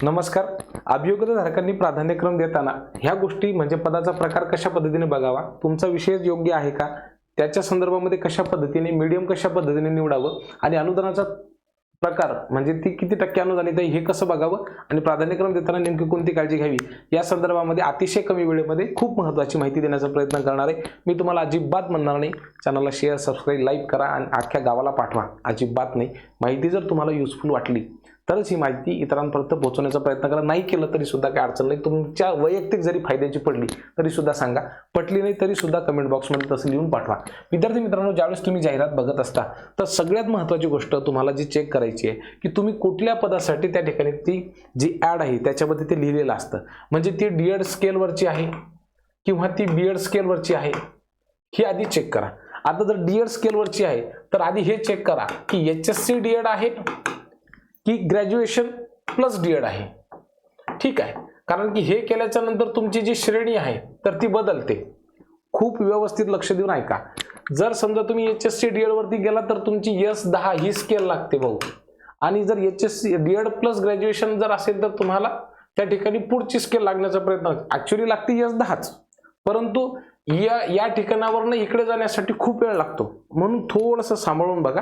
नमस्कार. अभियोग्यताधारकांनी प्राधान्यक्रम देताना ह्या गोष्टी म्हणजे पदाचा प्रकार कशा पद्धतीने बघावा, तुमचा विषय योग्य आहे का, त्याच्या संदर्भामध्ये कशा पद्धतीने मीडियम कशा पद्धतीने निवडावं आणि अनुदानाचा प्रकार म्हणजे ती किती टक्के अनुदानित आहे हे कसं बघावं आणि प्राधान्यक्रम देताना नेमकी कोणती काळजी घ्यावी या संदर्भामध्ये अतिशय कमी वेळेमध्ये खूप महत्त्वाची माहिती देण्याचा प्रयत्न करणार आहे. मी तुम्हाला अजिबात म्हणणार नाही चॅनलला शेअर सबस्क्राईब लाईक करा आणि अख्ख्या गावाला पाठवा, अजिबात नाही. माहिती जर तुम्हाला युजफुल वाटली तरच ही माहिती इतरांपर्यंत पोहोचवण्याचा प्रयत्न करा. नाही केलं तरी सुद्धा काही अडचण नाही. तुमच्या वैयक्तिक जरी फायद्याची पडली तरी सुद्धा सांगा, पटली नाही तरी सुद्धा कमेंट बॉक्समध्ये तसं लिहून पाठवा. विद्यार्थी मित्रांनो, ज्यावेळेस तुम्ही जाहिरात बघत असता तर सगळ्यात महत्त्वाची गोष्ट तुम्हाला जी चेक करायची आहे की तुम्ही कुठल्या पदासाठी त्या ठिकाणी ती जी ॲड आहे त्याच्यामध्ये ते लिहिलेलं असतं. म्हणजे ती डीएड स्केलवरची आहे किंवा ती बीएड स्केलवरची आहे ही आधी चेक करा. आता जर डीएड स्केलवरची आहे तर आधी हे चेक करा की एचएससी डीएड आहे की ग्रॅज्युएशन प्लस डीएड आहे. ठीक आहे, कारण की हे केल्याच्या नंतर तुमची जी श्रेणी आहे तर ती बदलते. खूप व्यवस्थित लक्ष देऊन ऐका. जर समजा तुम्ही एचएससी डीएड वरती गेला तर तुमची S10 ही स्केल लागते भाऊ, आणि जर एचएससी डीएड प्लस ग्रॅज्युएशन जर असेल तर तुम्हाला त्या ठिकाणी पुढची स्केल लागण्याचा प्रयत्न ऍक्च्युअली लागते S10च, परंतु या ठिकाणावरनं इकडे जाण्यासाठी खूप वेळ लागतो. म्हणून थोडंसं सांभाळून बघा.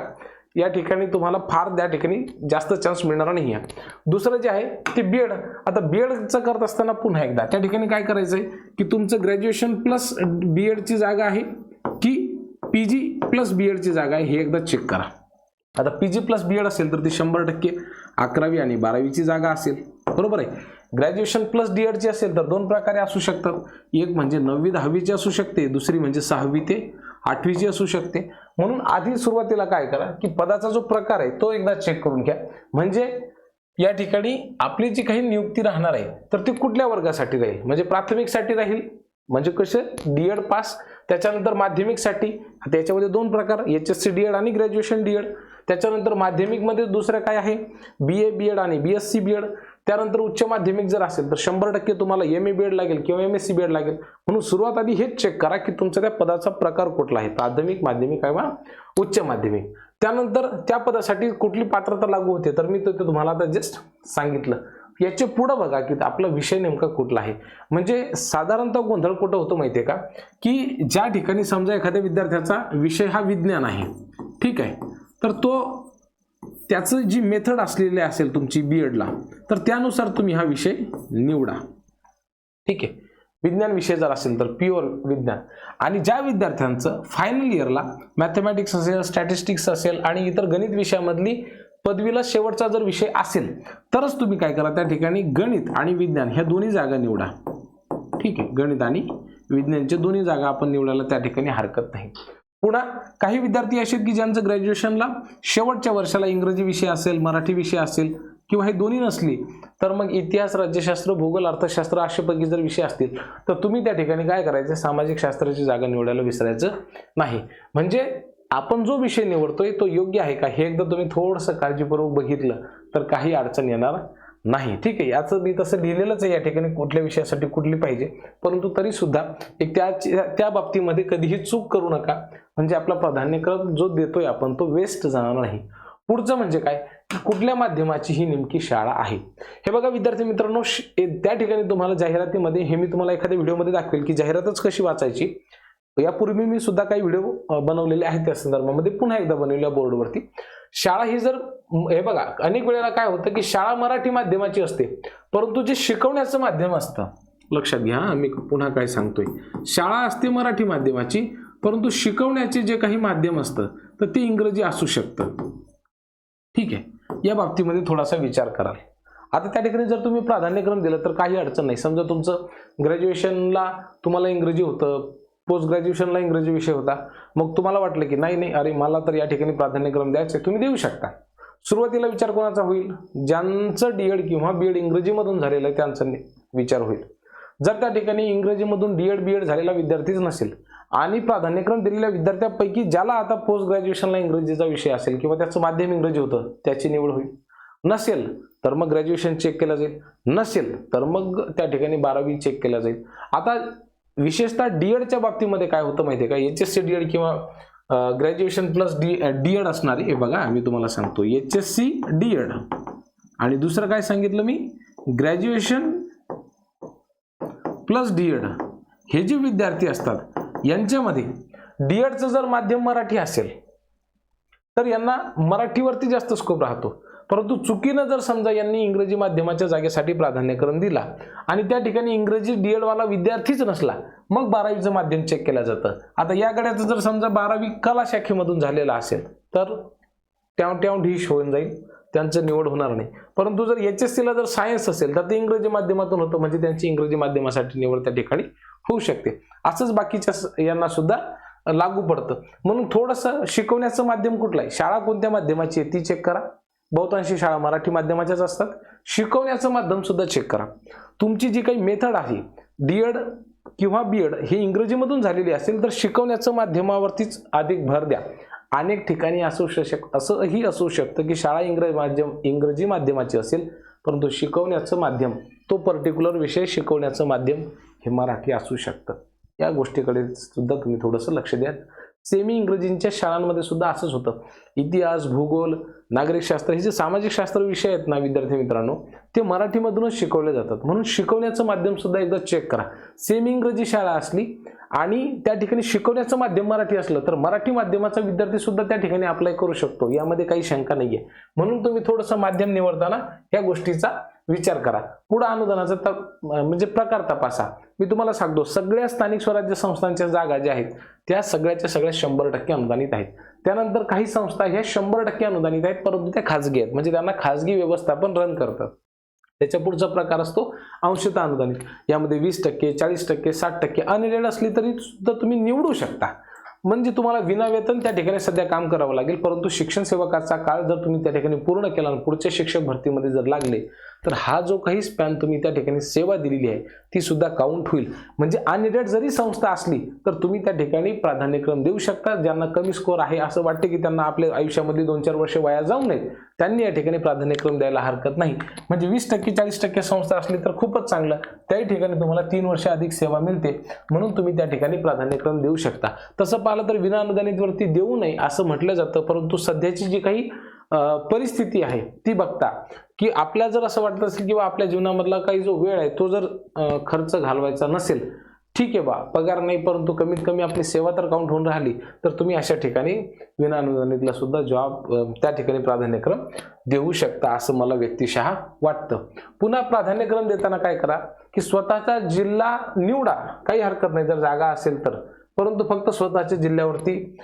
या ठिकाणी तुम्हाला फार त्या ठिकाणी जास्त चान्स मिळणार नाही आहे. दुसरं जे आहे ते बीएड. आता बीएडचं करत असताना पुन्हा एकदा त्या ठिकाणी काय करायचं आहे की तुमचं ग्रॅज्युएशन प्लस बीएडची जागा आहे की पीजी प्लस बीएडची जागा आहे हे एकदा चेक करा. आता पीजी प्लस बीएड असेल तर ती 100% 11वी आणि 12वीची जागा असेल, बरोबर आहे. ग्रॅज्युएशन प्लस डीएडची असेल तर दोन प्रकारे असू शकतात. एक म्हणजे 9वी 10वीची असू शकते, दुसरी म्हणजे 6वी ते 8वीची असू शकते. म्हणून आधी सुरुवातीला काय करा की पदाचा जो प्रकार आहे तो एकदा चेक करून घ्या. म्हणजे या ठिकाणी आपली जी काही नियुक्ती राहणार आहे तर ती कुठल्या वर्गासाठी राहील, म्हणजे प्राथमिकसाठी राहील म्हणजे कसं डीएड पास, त्याच्यानंतर माध्यमिकसाठी. त्याच्यामध्ये दोन प्रकार, एचएससी डीएड आणि ग्रॅज्युएशन डीएड. त्याच्यानंतर माध्यमिकमध्ये दुसरं काय आहे बीए बीएड आणि बीएससी बीएड. त्यानंतर उच्च माध्यमिक जर असेल तर 100% तुम्हाला एमए बीएड लागेल किंवा एमएससी बीएड लागेल. म्हणून सुरुवात आधी हेच चेक करा की तुमचा त्या पदाचा प्रकार कुठला आहे, प्राथमिक, माध्यमिक किंवा उच्च माध्यमिक. त्यानंतर त्या पदासाठी कुठली पात्रता लागू होते तर मी तुम्हाला आता जस्ट सांगितलं. याचे पुढे बघा की आपला विषय नेमका कुठला आहे. म्हणजे साधारणतः गोंधळ कुठं होतो माहितीये का की ज्या ठिकाणी समजा एखाद्या विद्यार्थ्याचा विषय हा विज्ञान आहे, ठीक आहे, तर तो त्याचं जी मेथड असलेली असेल तुमची बीएडला तर त्यानुसार तुम्ही हा विषय निवडा. ठीक आहे, विज्ञान विषय जर असेल तर प्युअर विज्ञान. आणि ज्या विद्यार्थ्यांचं फायनल इयरला मॅथमॅटिक्स असेल, स्टॅटिस्टिक्स असेल आणि इतर गणित विषयामधली पदवीला शेवटचा जर विषय असेल तरच तुम्ही काय करा त्या ठिकाणी गणित आणि विज्ञान ह्या दोन्ही जागा निवडा. ठीक आहे, गणित आणि विज्ञानच्या दोन्ही जागा आपण निवडायला त्या ठिकाणी हरकत नाही. पुन्हा काही विद्यार्थी असे की ज्यांचं ग्रॅज्युएशनला शेवटच्या वर्षाला इंग्रजी विषय असेल, मराठी विषय असेल किंवा हे दोन्ही नसली तर मग इतिहास, राज्यशास्त्र, भूगोल, अर्थशास्त्र अशापैकी जर विषय असतील तर तुम्ही त्या ठिकाणी काय करायचं, सामाजिक शास्त्राची जागा निवडायला विसरायचं नाही. म्हणजे आपण जो विषय निवडतोय तो योग्य आहे का हे एकदा तुम्ही थोडंसं काळजीपूर्वक बघितलं तर काही अडचण येणार नाही. ठीक आहे, याचं मी तसं लिहिलेलंच आहे या ठिकाणी कुठल्या विषयासाठी कुठली पाहिजे, परंतु तरी सुद्धा एक त्या बाबतीमध्ये कधीही चूक करू नका. म्हणजे आपला प्राधान्यक्रम जो देतोय आपण तो वेस्ट जाणार नाही. पुढचं म्हणजे काय, कुठल्या माध्यमाची ही नेमकी शाळा आहे. हे बघा विद्यार्थी मित्रांनो, त्या ठिकाणी तुम्हाला जाहिरातीमध्ये हे मी तुम्हाला एखाद्या व्हिडिओमध्ये दाखवेल की जाहिरातच कशी वाचायची. यापूर्वी मी सुद्धा काही व्हिडिओ बनवलेले आहेत त्या संदर्भामध्ये, पुन्हा एकदा बनवलेल्या बोर्डवरती. शाळा ही जर हे बघा अनेक वेळेला काय होतं की शाळा मराठी माध्यमाची असते परंतु जे शिकवण्याचं माध्यम असतं, लक्षात घ्या मी पुन्हा काय सांगतोय, शाळा असते मराठी माध्यमाची परंतु शिकवण्याचे जे काही माध्यम असतं तर ते इंग्रजी असू शकतं. ठीक आहे, या बाबतीमध्ये थोडासा विचार कराल. आता त्या ठिकाणी जर तुम्ही प्राधान्यक्रम दिलं तर काही अडचण नाही. समजा तुमचं ग्रॅज्युएशनला तुम्हाला इंग्रजी होतं, पोस्ट ग्रॅज्युएशनला इंग्रजी विषय होता, मग तुम्हाला वाटलं की नाही अरे मला तर या ठिकाणी प्राधान्यक्रम द्यायचे, तुम्ही देऊ शकता. सुरुवातीला विचार कोणाचा होईल, ज्यांचं डीएड किंवा बीएड इंग्रजीमधून झालेलं आहे त्यांचा विचार होईल. जर त्या ठिकाणी इंग्रजीमधून डीएड बीएड झालेला विद्यार्थीच नसेल आणि प्राधान्यक्रम दिलेल्या विद्यार्थ्यापैकी ज्याला आता पोस्ट ग्रॅज्युएशनला इंग्रजीचा विषय असेल किंवा त्याचं माध्यम इंग्रजी होतं त्याची निवड होईल. नसेल तर मग ग्रॅज्युएशन चेक केलं जाईल, नसेल तर मग त्या ठिकाणी 12वी चेक केलं जाईल. आता विशेषतः डीएडच्या बाबतीमध्ये काय होतं माहिती आहे का, एचएससी डीएड किंवा ग्रॅज्युएशन प्लस डीएड असणारी, हे बघा मी तुम्हाला सांगतो, एचएससी डीएड आणि दुसरं काय सांगितलं मी, ग्रॅज्युएशन प्लस डीएड हे जे विद्यार्थी असतात यांच्यामध्ये डीएडचं जर माध्यम मराठी असेल तर यांना मराठीवरती जास्त स्कोप राहतो, परंतु चुकीनं जर समजा यांनी इंग्रजी माध्यमाच्या जागेसाठी प्राधान्यक्रम दिला आणि त्या ठिकाणी इंग्रजी डीएड वाला विद्यार्थीच नसला, मग 12वीचं माध्यम चेक केलं जातं. आता या गड्याचं जर समजा 12वी कला शाखेमधून झालेला असेल तर ट्याव ढिश होऊन जाईल, त्यांचं निवड होणार नाही. परंतु जर HSCला जर सायन्स असेल तर ते इंग्रजी माध्यमातून होतं, म्हणजे त्यांची इंग्रजी माध्यमासाठी निवड त्या ठिकाणी होऊ शकते. असंच बाकीच्या यांना सुद्धा लागू पडतं. म्हणून थोडंसं शिकवण्याचं माध्यम कुठलं आहे, शाळा कोणत्या माध्यमाची आहे ती चेक करा. बहुतांशी शाळा मराठी माध्यमाच्याच असतात. शिकवण्याचं माध्यम सुद्धा चेक करा. तुमची जी काही मेथड आहे डीएड किंवा बीएड हे इंग्रजीमधून झालेली असेल तर शिकवण्याचं माध्यमावरतीच अधिक भर द्या. अनेक ठिकाणी असंही असू शकतं की शाळा इंग्रजी माध्यमाची असेल, परंतु शिकवण्याचं माध्यम, तो पर्टिक्युलर विषय शिकवण्याचं माध्यम हे मराठी असू शकतं. या गोष्टीकडे सुद्धा तुम्ही थोडंसं लक्ष द्या. सेमी इंग्रजींच्या शाळांमध्ये सुद्धा असंच होतं. इतिहास, भूगोल, नागरिकशास्त्र हे जे सामाजिक शास्त्र विषय आहेत ना विद्यार्थी मित्रांनो, ते मराठीमधूनच शिकवले जातात. म्हणून शिकवण्याचं माध्यम सुद्धा एकदा चेक करा. सेमी इंग्रजी शाळा असली आणि त्या ठिकाणी शिकवण्याचं माध्यम मराठी असलं तर मराठी माध्यमाचा विद्यार्थी सुद्धा त्या ठिकाणी अप्लाय करू शकतो, यामध्ये काही शंका नाहीये. म्हणून तुम्ही थोडंसं माध्यम निवडताना या गोष्टीचा विचार करा. पुढे अनुदानाचा म्हणजे प्रकार तपासा. मी तुम्हाला सांगतो, सगळ्या स्थानिक स्वराज्य संस्थांच्या जागा ज्या आहेत त्या सगळ्याच्या सगळ्या 100% अनुदानित आहेत. त्यानंतर काही संस्था ह्या 100% अनुदानित आहेत, परंतु त्या खाजगी आहेत, म्हणजे त्यांना खाजगी व्यवस्थापन रन करतात. त्याच्या पुढचा प्रकार असतो अंशतः अनुदानित. यामध्ये 20%, 40%, 60% अनएडेड असली तरी सुद्धा तुम्ही निवडू शकता. म्हणजे तुम्हाला विनावेतन त्या ठिकाणी सध्या काम करावं लागेल, परंतु शिक्षण सेवकाचा काळ जर तुम्ही त्या ठिकाणी पूर्ण केला आणि पुढच्या शिक्षक भरतीमध्ये जर लागले तर हा जो काही स्पॅन तुम्ही त्या ठिकाणी सेवा दिलेली आहे ती सुद्धा काउंट होईल. म्हणजे अनएडेड जरी संस्था असली तर तुम्ही त्या ठिकाणी प्राधान्यक्रम देऊ शकता. ज्यांना कमी स्कोर आहे, असं वाटते की त्यांना आपल्या आयुष्यामध्ये 2-4 वर्ष वाया जाऊ नयेत, त्यांनी या ठिकाणी प्राधान्यक्रम द्यायला हरकत नाही. म्हणजे 20%, 40% संस्था असली तर खूपच चांगलं, त्याही ठिकाणी तुम्हाला 3 वर्ष अधिक सेवा मिळते, म्हणून तुम्ही त्या ठिकाणी प्राधान्यक्रम देऊ शकता. तसं पाहिलं तर विना अनुदानितवरती देऊ नये असं म्हटलं जातं, परंतु सध्याची जी काही परिस्थिती आहे ती बघता की आपल्या जर असं वाटत असेल किंवा आपल्या जीवनामधला काही जो वेळ आहे तो जर खर्च घालवायचा नसेल, ठीक आहे बा, पगार नाही परंतु कमीत कमी आपली सेवा तर काउंट होऊन राहिली, तर तुम्ही अशा ठिकाणी विना अनुदानितला सुद्धा जॉब त्या ठिकाणी प्राधान्यक्रम देऊ शकता, असं मला व्यक्तिशः वाटतं. पुन्हा प्राधान्यक्रम देताना काय करा की स्वतःचा जिल्हा निवडा, काही हरकत नाही जर जागा असेल तर, परंतु फक्त स्वतःच्या जिल्ह्यावरती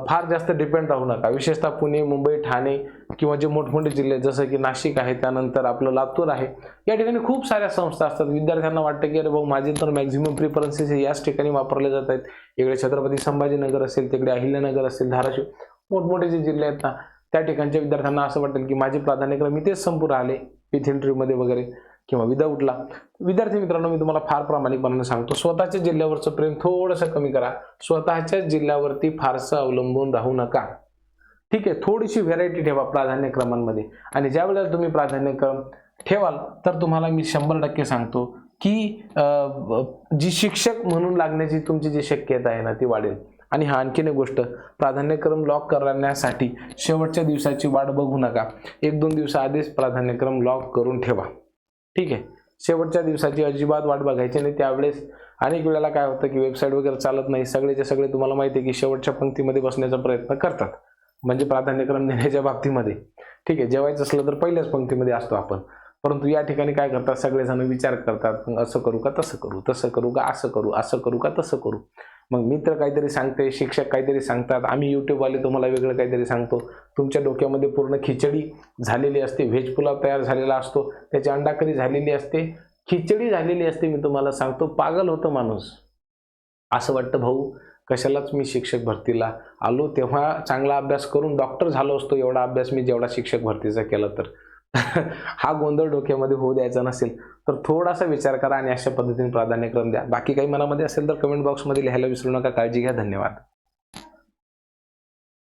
फार जास्त डिपेंड राहू नका. विशेषतः पुणे, मुंबई, ठाणे किंवा जे मोठमोठे जिल्हे जसं की नाशिक आहे, त्यानंतर आपलं लातूर आहे, या ठिकाणी खूप साऱ्या संस्था असतात. विद्यार्थ्यांना वाटतं की अरे भाऊ माझे तर मॅक्झिमम प्रिफरन्सेस याच ठिकाणी वापरले जात आहेत. इकडे छत्रपती संभाजीनगर असेल, तिकडे अहिल्यानगर असेल, धाराशिव, मोठमोठे जे जिल्हे आहेत ना त्या ठिकाणच्या विद्यार्थ्यांना असं वाटेल की माझे प्राधान्यक्रम इथेच संपू राहिले, इन्फंट्रीमध्ये वगैरे किंवा विदाऊटला. विद्यार्थी मित्रांनो, मी तुम्हाला फार प्रामाणिकपणाने सांगतो, स्वतःच्या जिल्ह्यावरचं प्रेम थोडंसं कमी करा. स्वतःच्या जिल्ह्यावरती फारसं अवलंबून राहू नका. ठीक आहे, थोडीशी व्हेरायटी ठेवा प्राधान्यक्रमांमध्ये, आणि ज्या वेळेला तुम्ही प्राधान्यक्रम ठेवाल तर तुम्हाला मी 100% सांगतो की जी शिक्षक म्हणून लागण्याची तुमची जी शक्यता आहे ना ती वाढेल. आणि हा आणखीन एक गोष्ट, प्राधान्यक्रम लॉक करण्यासाठी शेवटच्या दिवसाची वाट बघू नका. 1-2 दिवसाआधीच प्राधान्यक्रम लॉक करून ठेवा. ठीक आहे, शेवटच्या दिवसाची अजिबात वाट बघायची नाही. त्यावेळेस अनेक वेळेला काय होतं की वेबसाईट वगैरे चालत नाही, सगळेचे सगळे तुम्हाला माहिती आहे की शेवटच्या पंक्तीमध्ये बसण्याचा प्रयत्न करतात, म्हणजे प्राधान्यक्रम देण्याच्या बाबतीमध्ये. ठीक आहे, जेवायचं असलं तर पहिल्याच पंक्तीमध्ये असतो आपण, परंतु या ठिकाणी काय करतात, सगळेजण विचार करतात, असं करू का तसं करू, तसं करू का असं करू, असं करू का तसं करू. मग मित्र काहीतरी सांगते, शिक्षक काहीतरी सांगतात, आम्ही यूट्यूबवाले तुम्हाला वेगळं काहीतरी सांगतो. तुमच्या डोक्यामध्ये पूर्ण खिचडी झालेली असते, व्हेज पुलाव तयार झालेला असतो, त्याची अंडाकरी झालेली असते, खिचडी झालेली असते. मी तुम्हाला सांगतो, पागल होतं माणूस. असं वाटतं भाऊ कशालाच मी शिक्षक भरतीला आलो, तेव्हा चांगला अभ्यास करून डॉक्टर झालो असतो, एवढा अभ्यास मी जेवढा शिक्षक भरतीचा केला तर. हा गोंधळ डोक्यामध्ये होऊ द्यायचा नसेल तर थोडासा विचार करा आणि अशा पद्धतीने प्राधान्यक्रम द्या. बाकी काही मनामध्ये असेल तर कमेंट बॉक्समध्ये लिहायला विसरू नका. काळजी घ्या. धन्यवाद.